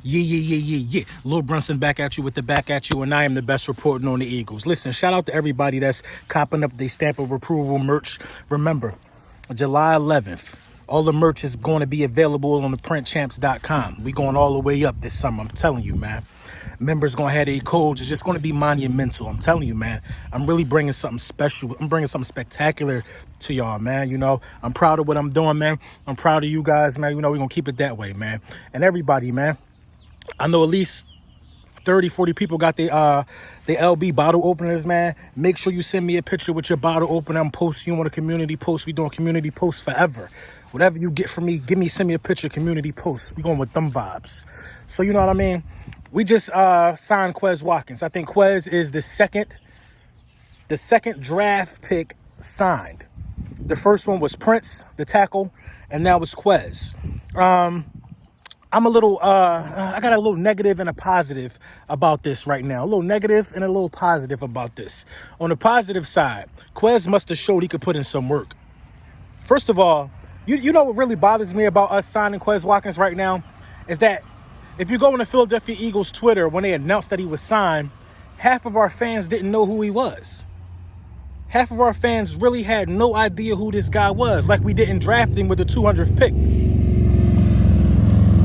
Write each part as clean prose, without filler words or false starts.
Yeah. Lil Brunson back at you with the back at you, and I am the best reporting on the Eagles. Listen, shout out to everybody that's copping up the stamp of approval merch. Remember, July 11th, all the merch is going to be available on the printchamps.com. We going all the way up this summer, I'm telling you, man. Members going to have their codes. It's just going to be monumental. I'm telling you, man. I'm really bringing something special. I'm bringing something spectacular to y'all, man. You know, I'm proud of what I'm doing, man. I'm proud of you guys, man. You know, we're going to keep it that way, man. And everybody, man. I know at least 30, 40 people got the LB bottle openers, man. Make sure you send me a picture with your bottle opener. I'm posting you on a community post. We doing community posts forever. Whatever you get from me, send me a picture, community post. We going with them vibes. So you know what I mean? We just signed Quez Watkins. I think Quez is the second draft pick signed. The first one was Prince, the tackle, and now it's Quez. I'm a little, I got a little negative and a positive about this right now. A little negative and a little positive about this. On the positive side, Quez must have showed he could put in some work. First of all, you know what really bothers me about us signing Quez Watkins right now is that if you go on the Philadelphia Eagles Twitter, when they announced that he was signed, half of our fans didn't know who he was. Half of our fans really had no idea who this guy was, like we didn't draft him with the 200th pick.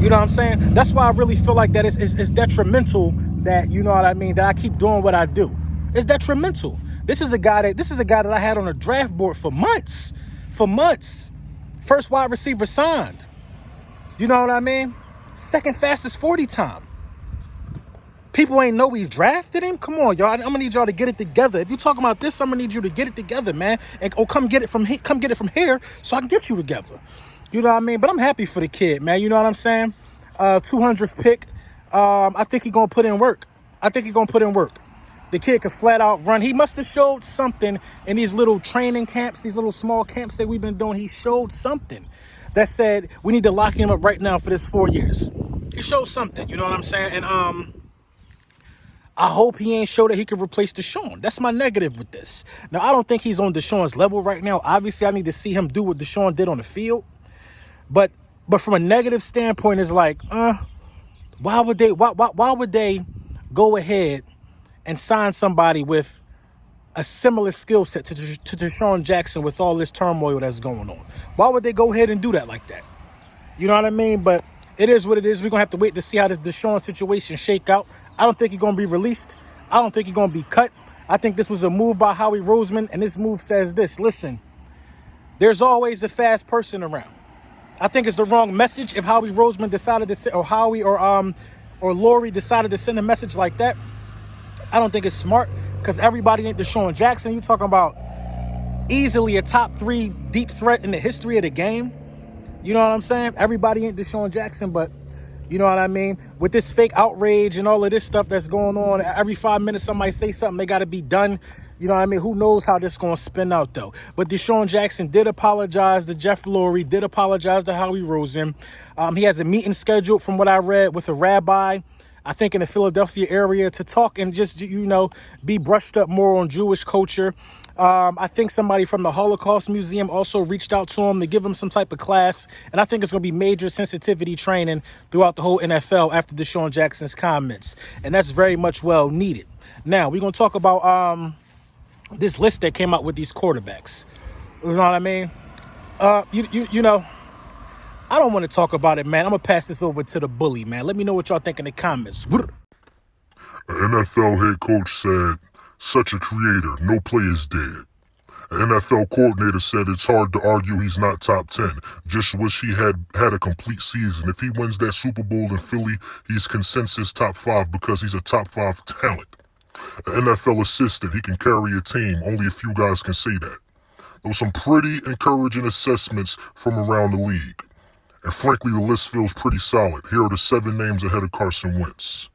You know what I'm saying? That's why I really feel like that it's detrimental that, you know what I mean, that I keep doing what I do. It's detrimental. This is a guy that I had on a draft board for months. First wide receiver signed. You know what I mean? Second fastest 40 time. People ain't know we drafted him. Come on, y'all. I'm gonna need y'all to get it together. If you're talking about this, I'm gonna need you to get it together, man. And come get it from here so I can get you together. You know what I mean? But I'm happy for the kid, man. You know what I'm saying? 200th pick. I think he's gonna put in work. The kid could flat out run. He must have showed something in these little training camps, these little small camps that we've been doing. He showed something that said we need to lock him up right now for this 4 years. He showed something, you know what I'm saying? And I hope he ain't showed that he could replace Deshaun. That's my negative with this. Now, I don't think he's on Deshaun's level right now. Obviously, I need to see him do what Deshaun did on the field. But from a negative standpoint, it's like, why would they go ahead and sign somebody with a similar skill set to Deshaun Jackson with all this turmoil that's going on? Why would they go ahead and do that like that? You know what I mean? But it is what it is. We're going to have to wait to see how this Deshaun situation shake out. I don't think he's going to be released. I don't think he's going to be cut. I think this was a move by Howie Roseman, and this move says this. Listen, there's always a fast person around. I think it's the wrong message if Howie Roseman decided to send, or Howie or Lori decided to send a message like that. I don't think it's smart because everybody ain't Deshaun Jackson. You're talking about easily a top 3 deep threat in the history of the game. You know what I'm saying? Everybody ain't Deshaun Jackson, but you know what I mean? With this fake outrage and all of this stuff that's going on, every 5 minutes somebody say something, they got to be done. You know what I mean? Who knows how this going to spin out, though. But Deshaun Jackson did apologize to Jeff Lurie, did apologize to Howie Roseman. He has a meeting scheduled, from what I read, with a rabbi, I think in the Philadelphia area, to talk and just, you know, be brushed up more on Jewish culture. I think somebody from the Holocaust Museum also reached out to him to give him some type of class. And I think it's going to be major sensitivity training throughout the whole NFL after Deshaun Jackson's comments. And that's very much well needed. Now, we're going to talk about this list that came out with these quarterbacks. You know what I mean? You know, I don't want to talk about it, man. I'm going to pass this over to the bully, man. Let me know what y'all think in the comments. An NFL head coach said, "Such a creator, no play is dead." An NFL coordinator said it's hard to argue he's not top 10. Just wish he had a complete season. If he wins that Super Bowl in Philly, he's consensus top 5 because he's a top 5 talent. An NFL assistant, he can carry a team. Only a few guys can say that. There were some pretty encouraging assessments from around the league. And frankly, the list feels pretty solid. Here are the 7 names ahead of Carson Wentz.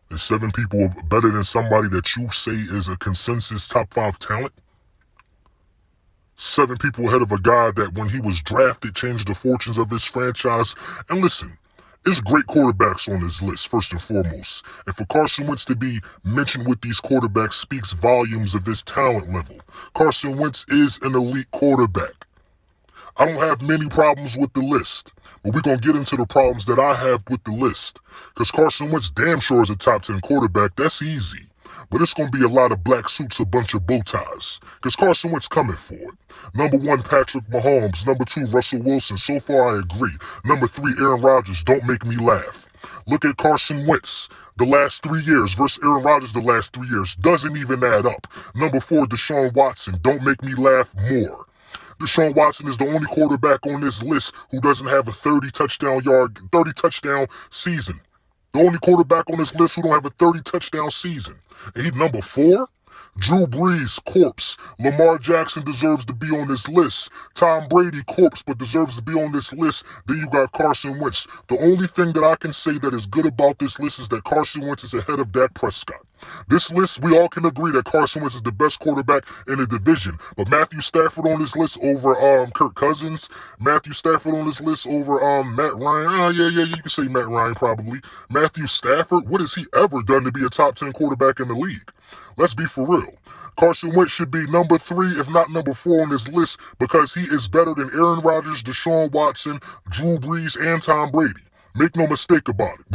Is 7 people better than somebody that you say is a consensus top 5 talent? 7 people ahead of a guy that when he was drafted changed the fortunes of his franchise. And listen, there's great quarterbacks on this list, first and foremost. And for Carson Wentz to be mentioned with these quarterbacks speaks volumes of his talent level. Carson Wentz is an elite quarterback. I don't have many problems with the list, but we're going to get into the problems that I have with the list. Because Carson Wentz damn sure is a top 10 quarterback. That's easy. But it's going to be a lot of black suits, a bunch of bow ties. Because Carson Wentz coming for it. Number 1, Patrick Mahomes. Number 2, Russell Wilson. So far, I agree. Number 3, Aaron Rodgers. Don't make me laugh. Look at Carson Wentz the last 3 years versus Aaron Rodgers the last 3 years. Doesn't even add up. Number 4, Deshaun Watson. Don't make me laugh more. Deshaun Watson is the only quarterback on this list who doesn't have a 30 touchdown season. The only quarterback on this list who don't have a 30 touchdown season. And he's number 4? Drew Brees, corpse. Lamar Jackson deserves to be on this list. Tom Brady, corpse, but deserves to be on this list. Then you got Carson Wentz. The only thing that I can say that is good about this list is that Carson Wentz is ahead of Dak Prescott. This list, we all can agree that Carson Wentz is the best quarterback in the division. But Matthew Stafford on this list over Kirk Cousins. Matthew Stafford on this list over Matt Ryan. Yeah, you can say Matt Ryan probably. Matthew Stafford, what has he ever done to be a top 10 quarterback in the league? Let's be for real. Carson Wentz should be number 3, if not number 4 on this list because he is better than Aaron Rodgers, Deshaun Watson, Drew Brees, and Tom Brady. Make no mistake about it.